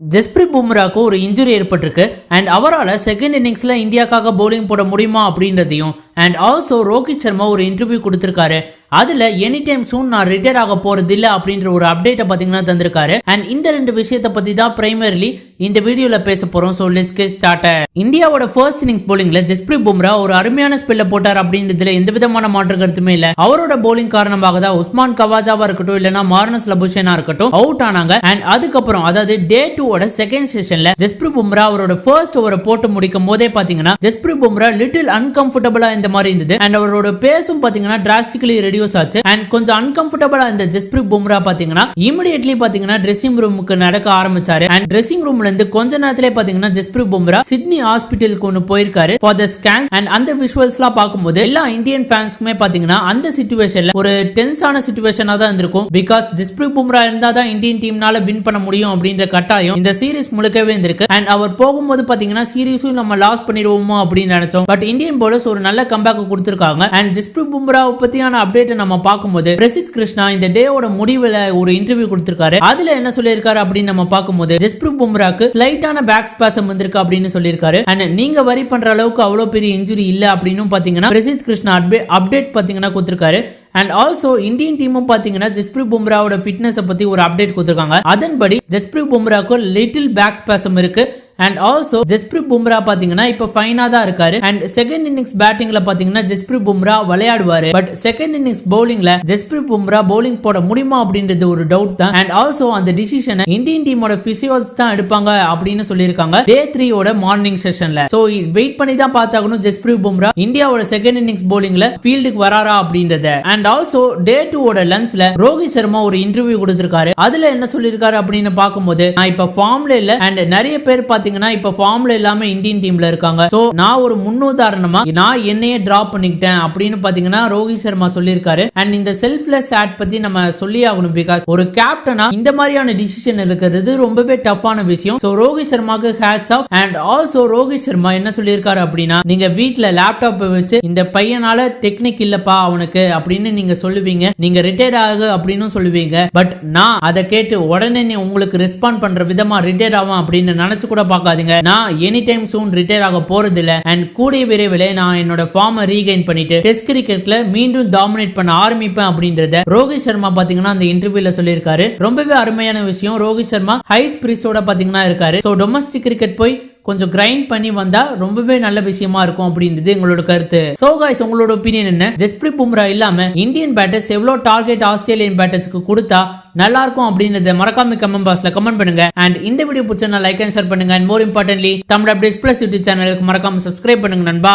ஜஸ்பிரீத் பும்ராக்கு ஒரு இன்ஜுரி ஏற்பட்டிருக்கு அண்ட் அவரால் செகண்ட் இன்னிங்ஸ்ல இந்தியாக்காக பவுலிங் போட முடியுமா அப்படின்றதையும் அண்ட் ஆல்சோ ரோஹித் சர்மா ஒரு இன்டர்வியூ கொடுத்திருக்காரு. அதுல எனி டைம் சூன் நான் ரிட்டையர் ஆக போறது இல்ல அப்படின்ற ஒரு அப்டேட்டை பாத்தீங்கன்னா தந்திருக்காரு. அண்ட் இந்த ரெண்டு விஷயத்தை பத்தி தான் பிரைமரிலி இந்த வீடியோல பேச போறோம். So let's get started. இந்தியாவோட ஃபர்ஸ்ட் இன்னிங்ஸ் பவுலிங்ல ஜஸ்பிரீத் பும்ரா ஒரு அருமையான ஸ்பெல்ல போட்டார் அப்படின்றதுல எந்த விதமான மாற்று கருத்துமே இல்ல. அவரோட பவுலிங் காரணமாக தான் உஸ்மான் கவாஜாவா இருக்கட்டும் இல்லனா மார்னஸ் லபுஷேனா இருக்கட்டும் அவுட் ஆனாங்க. அண்ட் அதுக்கப்புறம் அதாவது டே 2 ஓட செகண்ட் செஷன்ல ஜஸ்பிரீத் பும்ரா அவரோட ஃபர்ஸ்ட் ஓவரை போட்டு முடிக்கும் போதே பாத்தீங்கன்னா ஜஸ்பிரீத் பும்ரா லிட்டில் அன்கம்ஃபர்டபுளா இந்த மாதிரி இருந்தது. அண்ட் அவரோட பேஸும் பாத்தீங்கன்னா டிராஸ்டிகலி ரெடியூஸ் ஆச்சு. அண்ட் கொஞ்சம் அன்கம்ஃபர்டபுளா இந்த ஜஸ்பிரீத் பும்ரா பாத்தீங்கன்னா இமிடியேட்லி பாத்தீங்கன்னா ட்ரெஸ்ஸிங் ரூமுக்கு நடக்க ஆரம்பிச்சாரு. அண்ட் ட்ரெஸ்ஸிங் ரூம்ல இருந்து கொஞ்ச நேரத்திலே பாத்தீங்கன்னா ஜஸ்பிரீத் பும்ரா சிட்னி ஹாஸ்பிட்டலுக்கு ஒன்னு போயிருக்காரு ஃபார் த ஸ்கேன். அண்ட் அந்த விஷுவல்ஸ்லாம் பார்க்கும்போது எல்லா இந்தியன் ஃபேன்ஸ்க்குமே பாத்தீங்கன்னா அந்த சிச்சுவேஷன்ல ஒரு டென்ஸான சிச்சுவேஷனா தான் இருந்திருக்கும். பிகாஸ் ஜஸ்பிரீத் பும்ரா இருந்தா தான் இந்தியன் டீம்னால வின் பண்ண முடியும் அப்படின்ற கட்டாயம் இந்த சீரிஸ் முழுக்கவே இருந்திருக்கு. அண்ட் அவர் போகும்போது பாத்தீங்கன்னா சீரிஸும் நம்ம லாஸ் பண்ணிடுவோமோ அப்படின்னு நினைச்சோம். பட் இந்தியன் பவுலர்ஸ் ஒரு நல்ல கம்பேக் கொடுத்திருக்காங்க. அண்ட் ஜஸ்பிரீத் பும்ராவை பத்தியான அப்டேட் நம்ம பார்க்கும்போது பிரசித் கிருஷ்ணா இந்த டேவோட முடிவுல ஒரு இன்டர்வியூ கொடுத்திருக்காரு. அதுல என்ன சொல்லியிருக்காரு அப்படின்னு நம்ம பார்க்கும்போது ஜஸ்பிரீத் பும்ராக்கு ஸ்லைட்டான பேக் ஸ்பாசம் வந்திருக்கு அப்படின்னு சொல்லியிருக்காரு. அண்ட் நீங்க வரி பண்ற அளவுக்கு அவ்வளவு பெரிய இன்ஜுரி இல்ல அப்படின்னு பாத்தீங்கன்னா பிரசித் கிருஷ்ணா அப்டேட் பாத்தீங்கன்னா கொடுத்திருக்காரு. அண்ட் ஆல்சோ இந்தியன் டீமும் பாத்தீங்கன்னா ஜஸ்பிரீத் பும்ராவோட ஃபிட்னஸ் பத்தி ஒரு அப்டேட் கொடுத்திருக்காங்க. அதன்படி ஜஸ்பிரீத் பும்ராக்கு லிட்டில் பேக் ஸ்பாசம் இருக்கு. அண்ட் ஆல்சோ ஜஸ்பிரீத் பும்ரா பாத்தீங்கன்னா இப்ப ஃபைனா தான் இருக்காரு. அண்ட் செகண்ட் இன்னிங்ஸ் பேட்டிங்ல பாத்தீங்கன்னா ஜஸ்பிரீத் பும்ரா விளையாடுவாரு. பட் செகண்ட் இன்னிங்ஸ் பவுலிங்ல ஜஸ்பிரீத் பும்ரா பவுலிங் போட முடியுமா அப்படின்றது ஒரு டவுட் தான். அண்ட் ஆல்சோ அந்த டிசிஷனை இந்தியன் டீமோட பிசியோஸ் தான் எடுப்பாங்க அப்படின்னு சொல்லியிருக்காங்க டே 3 ஓட மார்னிங் செஷன்ல. சோ வெயிட் பண்ணி தான் பார்த்தாகணும் ஜஸ்பிரீத் பும்ரா இந்தியாவோட செகண்ட் இன்னிங்ஸ் பவுலிங்ல ஃபீல்டுக்கு வராரா அப்படின்றத. அண்ட் ஆல்சோ டே 2 ஓட லஞ்ச்ல ரோஹித் சர்மா ஒரு இன்டர்வியூ கொடுத்திருக்காரு. அதுல என்ன சொல்லியிருக்காரு அப்படின்னு பார்க்கும்போது நான் இப்ப ஃபார்ம்ல இல்ல அண்ட் நிறைய பேர் இப்ப ஃபார்ம்ல இல்லாம இந்தியன் டீம்ல இருக்காங்க. சோ நான் ஒரு முன்னுதாரணமா நான் என்னையே டிராப் பண்ணிக்கிட்டேன் அப்படின்னு பாத்தீங்கன்னா ரோஹித் சர்மா சொல்லியிருக்காரு. அண்ட் இந்த செல்ஃப்லெஸ் ஆட் பத்தி நம்ம சொல்லி ஆகணும். பிகாஸ் ஒரு கேப்டனா இந்த மாதிரியான டிசிஷன் இருக்கிறது ரொம்பவே டஃப்பான விஷயம். சோ ரோஹித் சர்மாக்கு hats off. And also Rohit Sharma என்ன சொல்லியிருக்காரு அப்படின்னா நீங்க வீட்ல லேப்டாப் வச்சு இந்த பையனால டெக்னிக் இல்லப்பா அவனுக்கு அப்படின்னு நீங்க சொல்லுவீங்க, நீங்க ரிட்டையர் ஆகு அப்படின்னு சொல்லுவீங்க. பட் நான் அதை கேட்டு உடனே உங்களுக்கு ரெஸ்பாண்ட் பண்ற விதமா ரிட்டையர் ஆகும் அப்படின்னு நினைச்சு கூட பாக்காதீங்க. நான் எனி டைம் சூன் ரிட்டையர் ஆக போறது இல்ல. அண்ட் கூடிய விரைவில் நான் என்னோட ஃபார்மை ரீகைன் பண்ணிட்டு டெஸ்ட் கிரிக்கெட்ல மீண்டும் டாமினேட் பண்ண ஆரம்பிப்பேன் அப்படின்றத ரோஹித் சர்மா பாத்தீங்கன்னா அந்த இன்டர்வியூல சொல்லியிருக்காரு. ரொம்பவே அருமையான விஷயம். ரோஹித் சர்மா ஹை ஸ்பிரிட்ஸோட பாத்தீங்கன்னா இருக்காரு. சோ டொமஸ்டிக் கிரிக்கெட் போய் கொஞ்சம் கிரைண்ட் பண்ணி வந்தா ரொம்பவே நல்ல விஷயமா இருக்கும் அப்படின்றது எங்களோட கருத்து. சோ गाइस உங்களோட ஒபினியன் என்ன? ஜஸ்பிரீத் பும்ரா இல்லாம இந்தியன் பேட்டர்ஸ் எவ்வளவு டார்கெட் ஆஸ்திரேலியன் பேட்டர்ஸ்க்கு கொடுத்தா நல்லா இருக்கும் அப்படின்றத மறக்காம கமெண்ட் பாக்ஸ்ல கமெண்ட் பண்ணுங்க. அண்ட் இந்த வீடியோ பிடிச்சா லைக் அண்ட் ஷேர் பண்ணுங்க. And more importantly Tamil updates plus YouTube சேனலுக்கு மறக்காம சப்ஸ்கிரைப் பண்ணுங்க நண்பா.